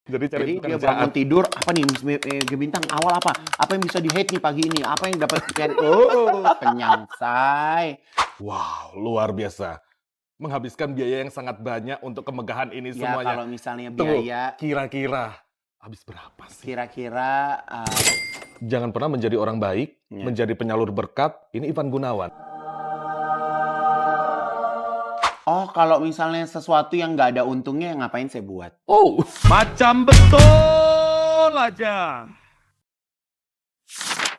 Jadi cari Jadi dia pekerjaan. bangun tidur, apa nih Miss Mega Bintang awal apa? Apa yang bisa di-hate nih pagi ini? Apa yang dapat sekian? Oh, kenyang say. Wow, luar biasa. Menghabiskan biaya yang sangat banyak untuk kemegahan ini Ya semuanya. kalau misalnya Tunggu, biaya, kira-kira habis berapa sih? kira-kira Jangan pernah menjadi orang baik, ya. menjadi penyalur berkat. Ini Ivan Gunawan. Oh, kalau misalnya sesuatu yang nggak ada untungnya, ngapain saya buat? Oh, Macam betul aja.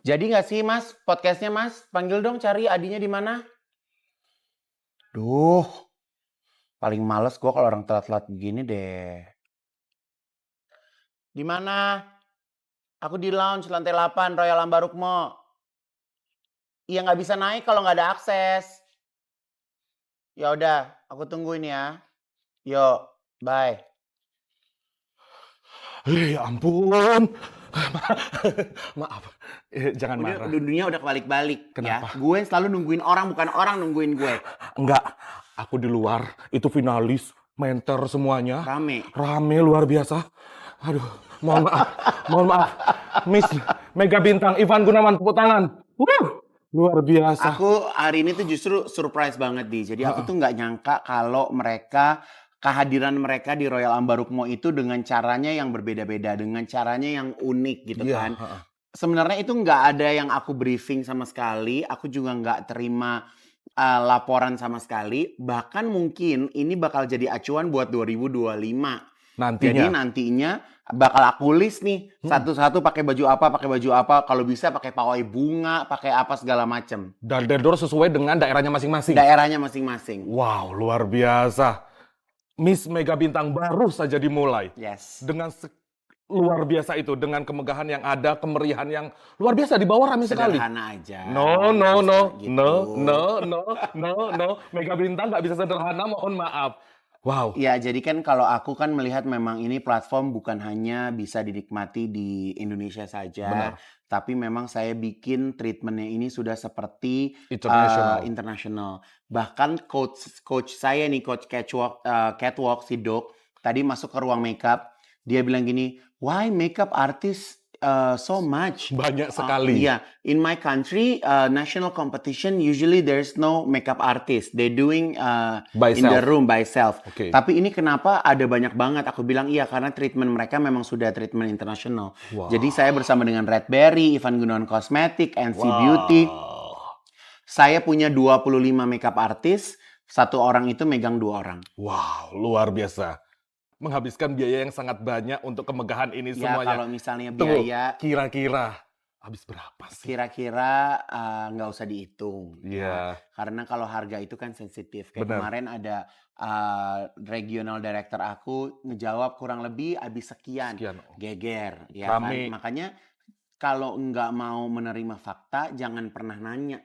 Jadi nggak sih Mas, podcastnya Mas? Panggil dong, cari adinya di mana? Duh, paling males gue kalau orang telat-telat begini deh. Di mana? Aku di lounge lantai 8 Royal Ambarukmo. Iya nggak bisa naik kalau nggak ada akses. Ya udah, aku tungguin ya. Yuk, bye. ya ampun. Maaf, jangan marah. Dunia udah kebalik-balik. Kenapa? Ya. Gue selalu nungguin orang, bukan orang nungguin gue. Enggak, aku di luar. Itu finalis, mentor semuanya. Rame luar biasa. Aduh, mohon maaf, mohon maaf. Miss Mega Bintang Ivan Gunawan, tepuk tangan. Luar biasa. Aku hari ini tuh justru surprise banget Di. Jadi aku tuh nggak nyangka kalau kehadiran mereka di Royal Ambarukmo itu dengan caranya yang berbeda-beda, dengan caranya yang unik gitu kan. Sebenarnya itu nggak ada yang aku briefing sama sekali, aku juga nggak terima laporan sama sekali. Bahkan mungkin ini bakal jadi acuan buat 2025. Jadi nantinya bakal aku list nih satu-satu pakai baju apa, kalau bisa pakai pawai bunga, pakai apa segala macem. Dan dedor sesuai dengan daerahnya masing-masing. Wow, luar biasa. Miss Mega Bintang baru saja dimulai. Yes. Dengan luar biasa itu, dengan kemegahan yang ada, kemeriahan yang luar biasa, di bawah rame sekali. Sederhana aja. No. Gitu. Mega Bintang nggak bisa sederhana, mohon maaf. Wow. Ya, jadi kan kalau aku kan melihat memang ini platform bukan hanya bisa dinikmati di Indonesia saja. Benar. Tapi memang saya bikin treatmentnya ini sudah seperti international. Bahkan coach saya nih, coach Catwalk si Dok, tadi masuk ke ruang makeup, dia bilang gini, why makeup artist so much? Banyak sekali. Iya, in my country, national competition usually there's no makeup artist. They doing in the room by self. Okay. Tapi ini kenapa ada banyak banget? Aku bilang iya karena treatment mereka memang sudah treatment internasional. Wow. Jadi saya bersama dengan Redberry, Ivan Gunawan Cosmetic, NC Beauty. Saya punya 25 makeup artist, satu orang itu megang 2 orang. Wow, luar biasa. Menghabiskan biaya yang sangat banyak untuk kemegahan ini semuanya. Ya kalau misalnya biaya, kira-kira habis berapa sih? Kira-kira nggak usah dihitung. Iya. Karena kalau harga itu kan sensitif. Kayak kemarin ada regional director aku ngejawab kurang lebih habis sekian. Geger. Ya kan? Makanya kalau nggak mau menerima fakta, jangan pernah nanya.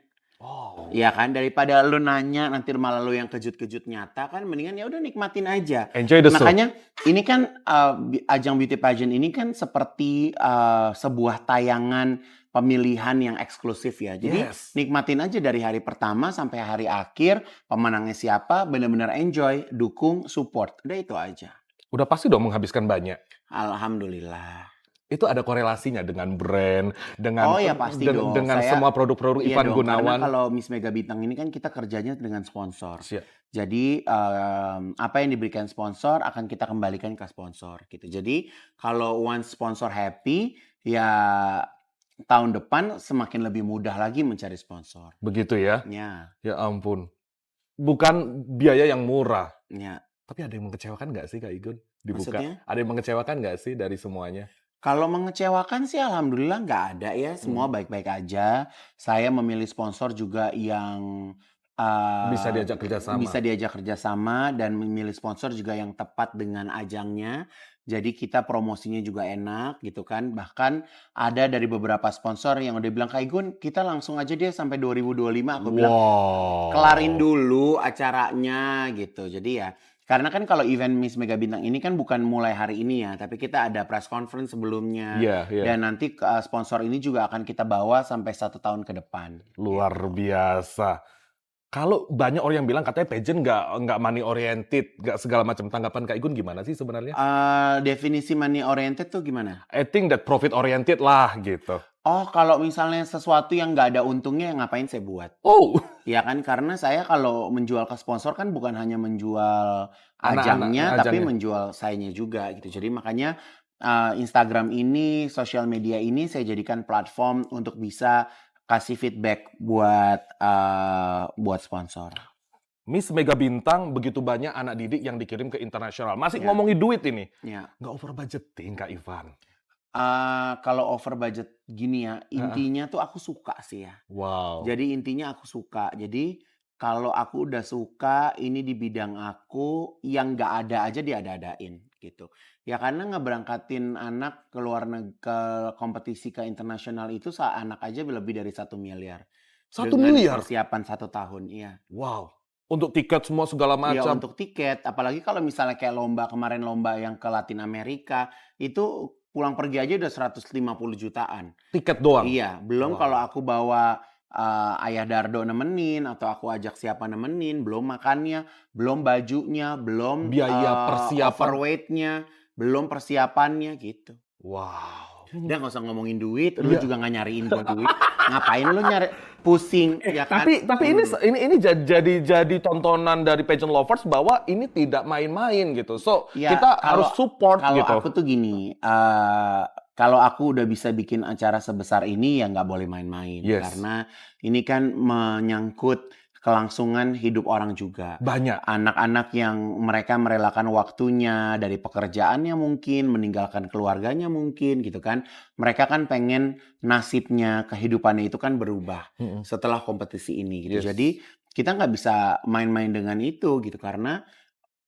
Iya kan, daripada lu nanya nanti malah lu yang kejut-kejut nyata kan, mendingan ya udah nikmatin aja. Enjoy the show. Makanya ini kan ajang beauty pageant ini kan seperti sebuah tayangan pemilihan yang eksklusif ya. Jadi nikmatin aja dari hari pertama sampai hari akhir, pemenangnya siapa, benar-benar enjoy, dukung, support. Udah itu aja. Udah pasti dong menghabiskan banyak. Alhamdulillah. Itu ada korelasinya dengan brand, dengan pasti dong. Dengan semua produk-produk Ivan Gunawan. Karena kalau Miss Mega Bintang ini kan kita kerjanya dengan sponsor. Jadi apa yang diberikan sponsor akan kita kembalikan ke sponsor gitu. Jadi kalau once sponsor happy, ya tahun depan semakin lebih mudah lagi mencari sponsor. Begitu ya? Ya ampun. Bukan biaya yang murah. Ya. Tapi ada yang mengecewakan nggak sih Kak Igun? Dibuka. Maksudnya? Ada yang mengecewakan nggak sih dari semuanya? Kalau mengecewakan sih alhamdulillah nggak ada ya, semua baik-baik aja. Saya memilih sponsor juga yang bisa diajak kerjasama dan memilih sponsor juga yang tepat dengan ajangnya. Jadi kita promosinya juga enak gitu kan. Bahkan ada dari beberapa sponsor yang udah bilang, Kak Igun kita langsung aja deh sampai 2025. Aku bilang kelarin dulu acaranya gitu. Jadi ya karena kan kalau event Miss Mega Bintang ini kan bukan mulai hari ini ya, tapi kita ada press conference sebelumnya. Dan nanti sponsor ini juga akan kita bawa sampai 1 tahun ke depan. Luar biasa. Kalau banyak orang yang bilang katanya pageant nggak money oriented, nggak segala macam. Tanggapan Kak Igun gimana sih sebenarnya? Definisi money oriented tuh gimana? I think that profit oriented lah gitu. Oh, kalau misalnya sesuatu yang nggak ada untungnya, ngapain saya buat? Oh, Ya kan, karena saya kalau menjual ke sponsor kan bukan hanya menjual Anak-anak, ajangnya, tapi ajangnya. menjual sayanya juga gitu. Jadi makanya Instagram ini, sosial media ini saya jadikan platform untuk bisa kasih feedback buat sponsor. Miss Mega Bintang begitu banyak anak didik yang dikirim ke internasional. Masih Ya. ngomongin duit ini. Ya. Nggak over budgeting Kak Ivan. Kalau over budget gini ya, intinya tuh aku suka sih ya. Wow. Jadi intinya aku suka. Jadi kalau aku udah suka ini di bidang aku, yang nggak ada aja diada-adain gitu. Ya karena ngeberangkatin anak ke kompetisi ke internasional itu anak aja lebih dari 1 miliar. 1 Dengan miliar? persiapan 1 tahun, iya. Wow. Untuk tiket semua segala Iya macam. untuk tiket, apalagi kalau misalnya kayak kemarin lomba yang ke Latin Amerika, itu pulang pergi aja udah 150 jutaan. Tiket doang? Iya, belum Wow. kalau aku bawa Ayah Dardo nemenin atau aku ajak siapa nemenin, belum makannya, belum bajunya, belum Biaya persiapan. overweight-nya, belum persiapannya gitu. Wow. Udah nggak usah ngomongin duit, lu Iya. juga nggak nyariin gua duit. Ngapain lu nyari pusing ya kan? Tapi ini jadi tontonan dari pageant lovers bahwa ini tidak main-main gitu. So, Ya, kita harus support kalau gitu. aku tuh gini, kalau aku udah bisa bikin acara sebesar ini ya nggak boleh main-main. Yes. Karena ini kan menyangkut kelangsungan hidup orang juga. Banyak. Anak-anak yang mereka merelakan waktunya dari pekerjaannya mungkin, meninggalkan keluarganya mungkin gitu kan. Mereka kan pengen nasibnya, kehidupannya itu kan berubah setelah kompetisi ini gitu. Yes. Jadi kita nggak bisa main-main dengan itu gitu karena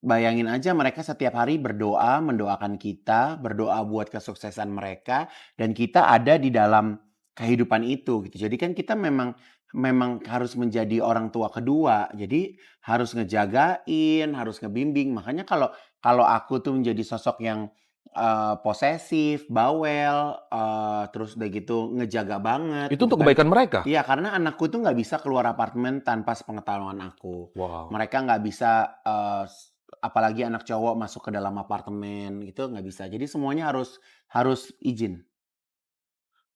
bayangin aja mereka setiap hari berdoa, mendoakan kita, berdoa buat kesuksesan mereka, dan kita ada di dalam kehidupan itu gitu. Jadi kan kita memang harus menjadi orang tua kedua. Jadi harus ngejagain, harus ngebimbing. Makanya kalau aku tuh menjadi sosok yang posesif, bawel, terus udah gitu ngejaga banget. Itu untuk gitu kan. kebaikan mereka. Iya, karena anakku tuh nggak bisa keluar apartemen tanpa sepengetahuan aku. Wow. Mereka nggak bisa, apalagi anak cowok masuk ke dalam apartemen gitu nggak bisa. Jadi semuanya harus izin.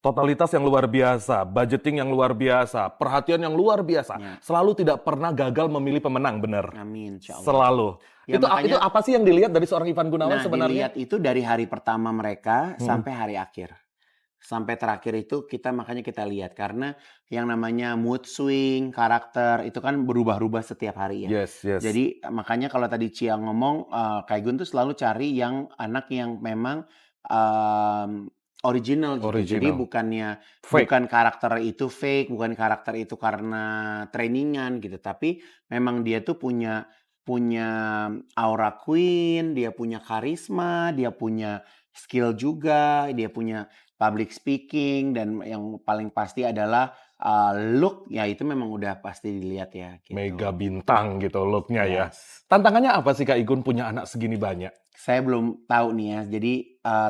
Totalitas yang luar biasa, budgeting yang luar biasa, perhatian yang luar biasa. Ya. Selalu tidak pernah gagal memilih pemenang, benar. Amin, insya Allah. Selalu. Ya, itu makanya- apa sih yang dilihat dari seorang Ivan Gunawan Nah, sebenarnya? dilihat itu dari hari pertama mereka sampai hari akhir. Sampai terakhir itu makanya kita lihat. Karena yang namanya mood swing, karakter, itu kan berubah-ubah setiap hari ya. Yes, yes. Jadi makanya kalau tadi Cia ngomong, Kak Gun tuh selalu cari yang anak yang memang original gitu. Original. Jadi bukannya Fake. bukan karakter itu fake, bukan karakter itu karena trainingan gitu. Tapi memang dia tuh punya aura queen, dia punya karisma, dia punya skill juga, dia punya public speaking, dan yang paling pasti adalah look, ya itu memang udah pasti dilihat ya. Gitu. Mega bintang gitu looknya ya. Yes. Tantangannya apa sih Kak Igun punya anak segini banyak? Saya belum tahu nih ya, jadi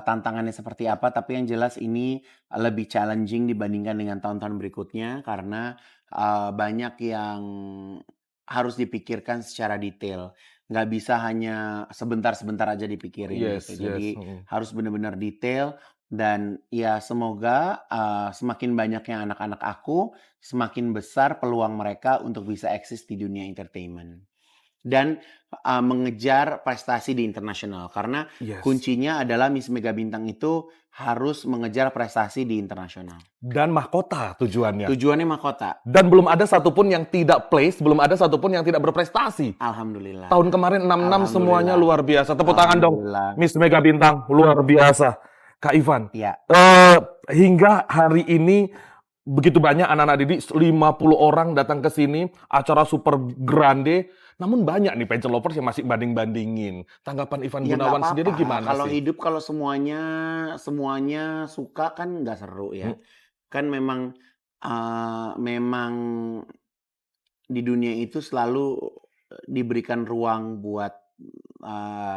tantangannya seperti apa, tapi yang jelas ini lebih challenging dibandingkan dengan tahun-tahun berikutnya, karena banyak yang harus dipikirkan secara detail. Nggak bisa hanya sebentar-sebentar aja dipikirin Yes, gitu. Jadi yes. harus benar-benar detail, dan ya semoga semakin banyaknya anak-anak aku, semakin besar peluang mereka untuk bisa eksis di dunia entertainment. Dan mengejar prestasi di internasional. Karena Yes. kuncinya adalah Miss Mega Bintang itu harus mengejar prestasi di internasional. Dan mahkota tujuannya. Tujuannya mahkota. Dan belum ada satupun yang tidak place, belum ada satupun yang tidak berprestasi. Alhamdulillah. Tahun kemarin 66 semuanya Alhamdulillah. luar biasa. Tepuk tangan dong. Alhamdulillah. Miss Mega Bintang luar biasa. Kak Ivan, Ya. hingga hari ini begitu banyak anak-anak didik, 50 orang datang ke sini, acara super grande. Namun banyak nih pageant lovers yang masih banding-bandingin. Tanggapan Ivan Ya Gunawan nggak sendiri apa-apa. gimana Kalau sih? hidup kalau semuanya suka kan nggak seru ya. Kan memang di dunia itu selalu diberikan ruang buat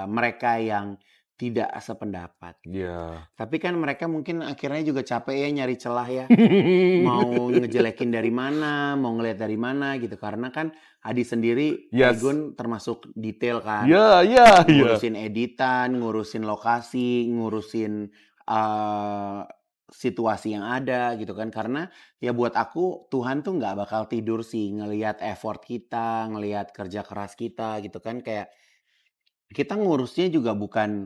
mereka yang tidak sependapat. Iya. Tapi kan mereka mungkin akhirnya juga capek ya nyari celah ya. Mau ngejelekin dari mana, mau ngelihat dari mana gitu. Karena kan Adi sendiri, Yes. Igun termasuk detail kan. Iya, iya, iya. Ngurusin editan, ngurusin lokasi, ngurusin situasi yang ada gitu kan. Karena ya buat aku Tuhan tuh nggak bakal tidur sih ngelihat effort kita, ngelihat kerja keras kita gitu kan. Kayak kita ngurusnya juga bukan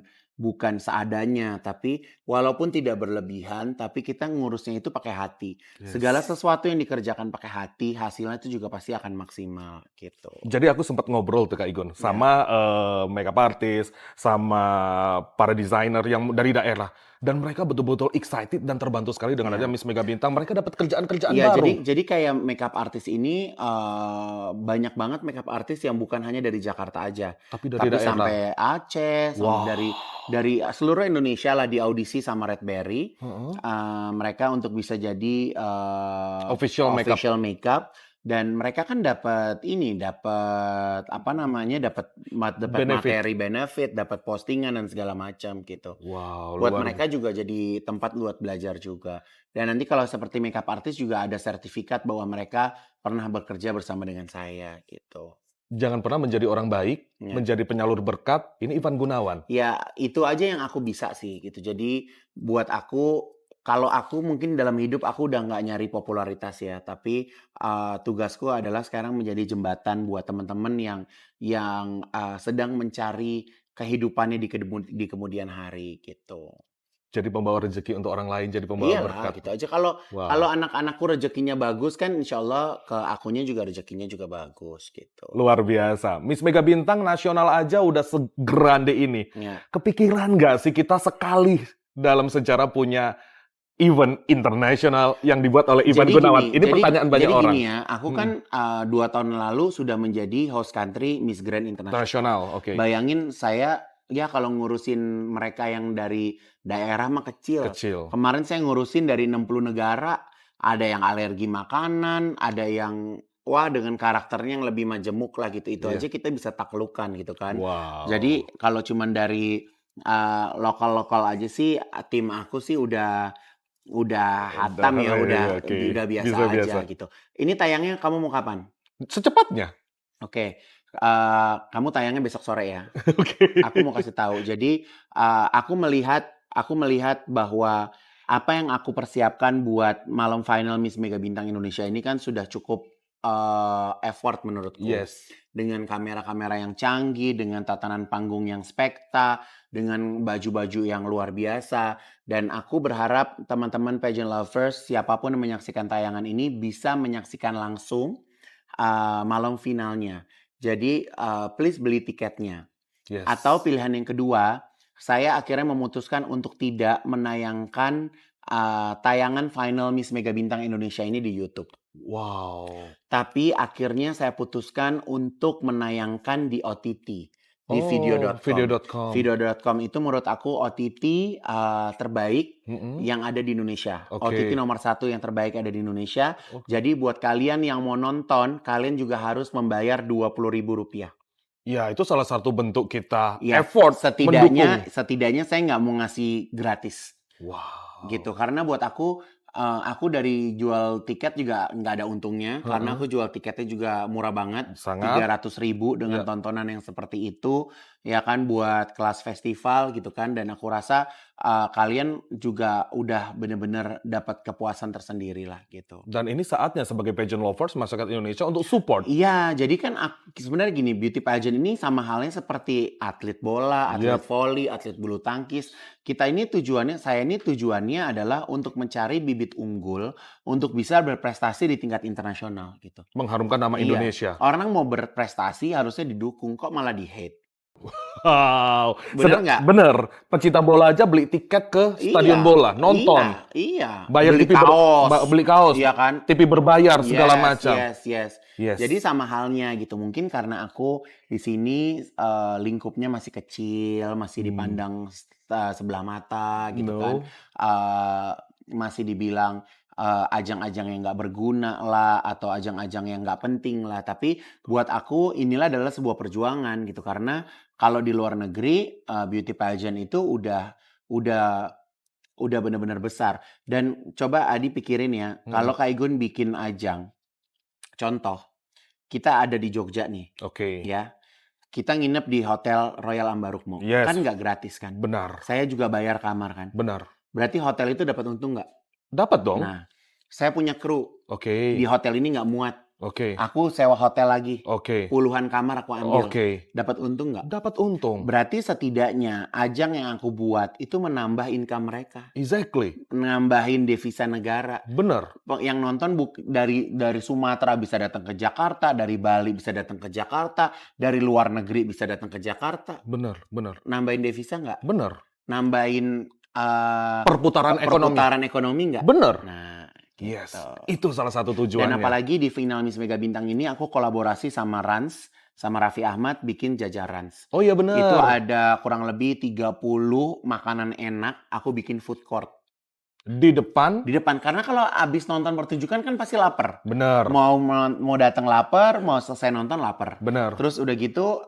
seadanya, tapi walaupun tidak berlebihan, tapi kita ngurusnya itu pakai hati. Segala Yes. sesuatu yang dikerjakan pakai hati, hasilnya itu juga pasti akan maksimal gitu. Jadi aku sempat ngobrol tuh Kak Igun sama makeup artist, sama para desainer yang dari daerah, dan mereka betul-betul excited dan terbantu sekali dengan Iya. adanya Miss Mega Bintang. Mereka dapat kerjaan-kerjaan Iya, baru. jadi kayak makeup artist ini banyak banget makeup artist yang bukan hanya dari Jakarta aja, Tapi dari tapi daerah. sampai Aceh, Wah. dari seluruh Indonesia lah di audisi sama Red Berry. Heeh. Mereka untuk bisa jadi Official makeup. makeup, dan mereka kan dapat Benefit. materi benefit, dapat postingan dan segala macam gitu. Wow, Buat luar mereka juga jadi tempat buat belajar juga. Dan nanti kalau seperti makeup artist juga ada sertifikat bahwa mereka pernah bekerja bersama dengan saya gitu. Jangan pernah menjadi orang baik, Ya. menjadi penyalur berkat. Ini Ivan Gunawan. Ya itu aja yang aku bisa sih gitu. Jadi buat aku, kalau aku mungkin dalam hidup aku udah nggak nyari popularitas ya, tapi tugasku adalah sekarang menjadi jembatan buat teman-teman yang sedang mencari kehidupannya di kemudian hari gitu. Jadi pembawa rezeki untuk orang lain, jadi pembawa Iyalah berkat. gitu aja. Kalau Wow. anak-anakku rezekinya bagus kan insya Allah ke akunya juga rezekinya juga bagus gitu. Luar biasa. Miss Mega Bintang nasional aja udah segrande ini. Ya. Kepikiran nggak sih kita sekali dalam sejarah punya event internasional yang dibuat oleh Ivan Gunawan? Ini pertanyaan banyak orang. Jadi gini ya, aku kan 2 tahun lalu sudah menjadi host country Miss Grand International. Nasional, oke. Bayangin saya ya kalau ngurusin mereka yang dari daerah mah kecil. Kecil. Kemarin saya ngurusin dari 60 negara, ada yang alergi makanan, ada yang wah dengan karakternya yang lebih majemuk lah gitu. Itu Iya. aja kita bisa taklukan gitu kan. Wow. Jadi kalau cuman dari lokal-lokal aja sih tim aku sih udah hatam ya, iya, oke. udah biasa Bisa aja biasa. gitu. Ini tayangnya kamu mau kapan? Secepatnya. Oke, kamu tayangnya besok sore ya. Oke. Aku mau kasih tahu. Jadi aku melihat bahwa apa yang aku persiapkan buat malam final Miss Mega Bintang Indonesia ini kan sudah cukup effort menurutku. Yes. Dengan kamera-kamera yang canggih, dengan tatanan panggung yang spekta, dengan baju-baju yang luar biasa. Dan aku berharap teman-teman pageant lovers, siapapun yang menyaksikan tayangan ini bisa menyaksikan langsung malam finalnya. Jadi please beli tiketnya. Yes. Atau pilihan yang kedua, saya akhirnya memutuskan untuk tidak menayangkan tayangan final Miss Mega Bintang Indonesia ini di YouTube. Wow. Tapi akhirnya saya putuskan untuk menayangkan di OTT, di video.com. Video.com. Video.com itu menurut aku OTT terbaik yang ada di Indonesia. Oke. OTT nomor 1 yang terbaik ada di Indonesia. Oke. Jadi buat kalian yang mau nonton, kalian juga harus membayar Rp20.000. Ya, itu salah satu bentuk kita Ya, effort mendukung. setidaknya saya nggak mau ngasih gratis. Wow. Gitu, karena buat aku dari jual tiket juga nggak ada untungnya, karena aku jual tiketnya juga murah banget, Sangat. 300.000 dengan Ya. tontonan yang seperti itu, ya kan, buat kelas festival gitu kan, dan aku rasa kalian juga udah bener-bener dapat kepuasan tersendiri lah gitu. Dan ini saatnya sebagai pageant lovers masyarakat Indonesia untuk support. Iya, jadi kan sebenarnya gini, beauty pageant ini sama halnya seperti atlet bola, atlet volley, atlet bulu tangkis. Saya ini tujuannya adalah untuk mencari bibit unggul untuk bisa berprestasi di tingkat internasional gitu. Mengharumkan nama Iya. Indonesia. Orang mau berprestasi harusnya didukung, kok malah di-hate. Wow. Bener nggak? Bener. Pecinta bola aja beli tiket ke stadion bola, nonton. Iya. Bayar Beli TV kaos. beli kaos. Iya kan? TV berbayar segala macam. Yes. Yes. Jadi sama halnya gitu. Mungkin karena aku di sini lingkupnya masih kecil, masih dipandang sebelah mata gitu kan. Masih dibilang ajang-ajang yang nggak berguna lah atau ajang-ajang yang nggak penting lah. Tapi buat aku inilah adalah sebuah perjuangan gitu karena kalau di luar negeri beauty pageant itu udah benar-benar besar. Dan coba Adi pikirin ya, kalau Kak Igun bikin ajang, contoh kita ada di Jogja nih, Oke. ya. Kita nginep di Hotel Royal Ambarukmo. Yes. Kan nggak gratis kan? Benar. Saya juga bayar kamar kan? Benar. Berarti hotel itu dapat untung nggak? Dapat dong. Nah, saya punya kru. Oke. Di hotel ini nggak muat. Oke. Aku sewa hotel lagi. Oke. Puluhan kamar aku ambil. Oke. Dapat untung nggak? Dapat untung. Berarti setidaknya ajang yang aku buat itu menambah income mereka. Exactly. Nambahin devisa negara. Benar. Yang nonton dari Sumatera bisa datang ke Jakarta, dari Bali bisa datang ke Jakarta, dari luar negeri bisa datang ke Jakarta. Benar. Nambahin devisa nggak? Benar. Nambahin Perputaran ekonomi nggak? Benar. Nah, gitu. Yes. Itu salah satu tujuannya. Dan apalagi di final Miss Mega Bintang ini aku kolaborasi sama Rans, sama Raffi Ahmad bikin jajaran. Oh iya benar. Itu ada kurang lebih 30 makanan enak, aku bikin food court. Di depan. Di depan, karena kalau abis nonton pertunjukan kan pasti lapar. Benar. Mau datang lapar, mau selesai nonton lapar. Benar. Terus udah gitu,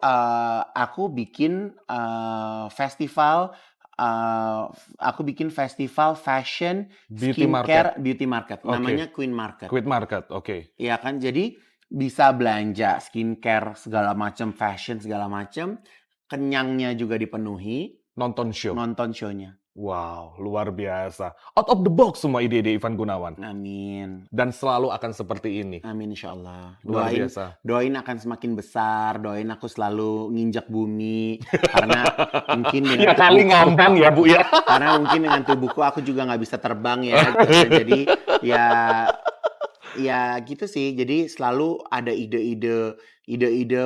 aku bikin festival fashion, Beauty skincare, beauty market. Oke. Namanya Queen Market. Quit market. Oke. Iya kan, jadi bisa belanja skincare segala macam, fashion segala macam, kenyangnya juga dipenuhi, Nonton show. nonton show-nya. Wow, luar biasa. Out of the box semua ide-ide Ivan Gunawan. Amin. Dan selalu akan seperti ini. Amin insyaallah. Luar biasa. Doain akan semakin besar, doain aku selalu nginjak bumi karena mungkin dengan Ya kali ngambang ya Bu ya. karena mungkin dengan tubuhku aku juga nggak bisa terbang ya. Jadi ya gitu sih. Jadi selalu ada ide-ide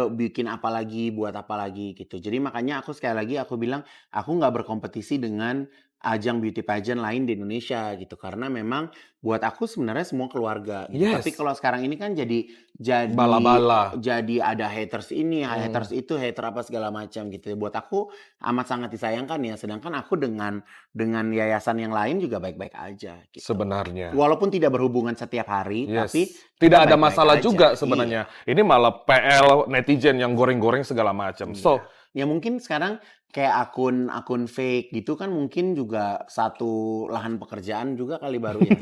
bikin apa lagi, buat apa lagi gitu. Jadi makanya aku sekali lagi aku bilang aku nggak berkompetisi dengan ajang beauty pageant lain di Indonesia gitu, karena memang buat aku sebenarnya semua keluarga gitu. Yes. Tapi kalau sekarang ini kan jadi Bala-bala. jadi ada haters ini, haters itu, hater apa segala macam gitu. Buat aku amat sangat disayangkan ya. Sedangkan aku dengan yayasan yang lain juga baik-baik aja gitu. Sebenarnya. Walaupun tidak berhubungan setiap hari, Yes. tapi Tidak kita ada baik-baik masalah aja. juga sebenarnya. Ini malah PL netizen yang goreng-goreng segala macam. Iya. So, Ya mungkin sekarang kayak akun fake gitu kan mungkin juga satu lahan pekerjaan juga kali baru ya.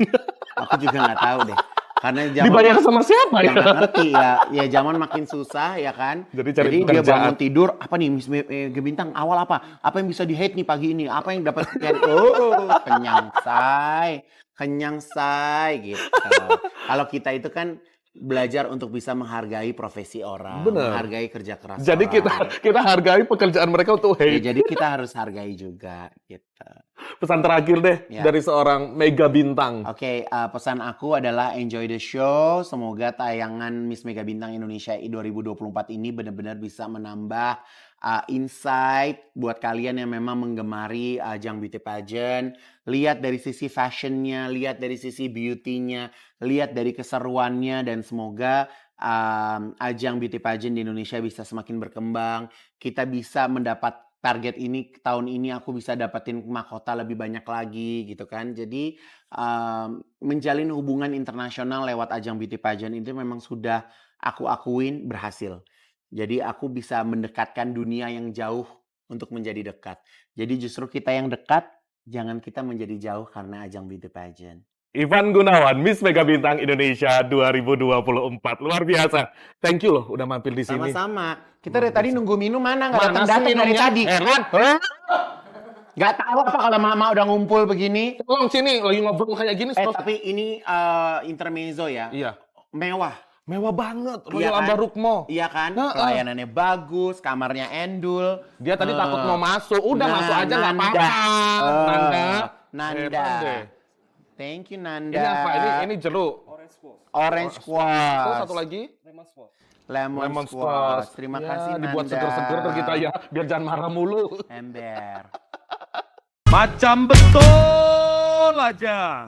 Aku juga nggak tahu deh. Karena dibayar sama siapa ya ya? nggak ngerti ya zaman makin susah ya kan. Jadi cari dia pekerjaan. bangun tidur apa nih Miss Mega Bintang awal apa yang bisa di hate nih pagi ini, apa yang dapat sekian, kenyang say gitu. Kalau kita itu kan belajar untuk bisa menghargai profesi orang, Bener. menghargai kerja keras Jadi orang. kita hargai pekerjaan mereka untuk Ya, hate. jadi kita harus hargai juga gitu. Pesan terakhir deh Ya. dari seorang mega bintang. Oke, pesan aku adalah enjoy the show. Semoga tayangan Miss Mega Bintang Indonesia 2024 ini benar-benar bisa menambah insight buat kalian yang memang menggemari ajang beauty pageant. Lihat dari sisi fashionnya, lihat dari sisi beauty-nya, lihat dari keseruannya, dan semoga ajang beauty pageant di Indonesia bisa semakin berkembang. Kita bisa mendapat target ini, tahun ini aku bisa dapetin mahkota lebih banyak lagi gitu kan. Jadi menjalin hubungan internasional lewat ajang beauty pageant itu memang sudah aku akuin berhasil. Jadi aku bisa mendekatkan dunia yang jauh untuk menjadi dekat. Jadi justru kita yang dekat, jangan kita menjadi jauh karena ajang beauty pageant. Ivan Gunawan, Miss Mega Bintang Indonesia 2024. Luar biasa. Thank you loh udah mampir di sini. Sama-sama. Kita dari tadi nunggu minum mana nggak Mana datang sih dari minumnya? tadi. Heran. Nggak tahu apa kalau mama udah ngumpul begini. Tolong sini lagi ngobrol kayak gini. Tapi ini intermezzo ya. Iya. Mewah. Mewah banget. Iya Royal kan? Ambarukmo. Iya kan? Heeh. Pelayanannya bagus, kamarnya endul. Dia tadi takut mau masuk. Udah masuk aja nggak apa-apa. Nanda. Hebat deh. Thank you Nanda. Ini apa? Ini jeruk. Orange Terus squash. satu lagi. Lemon squash. Terima kasih Nanda. Dibuat seger-seger tuh kita ya. Biar jangan marah mulu. Ember. Macam betul aja.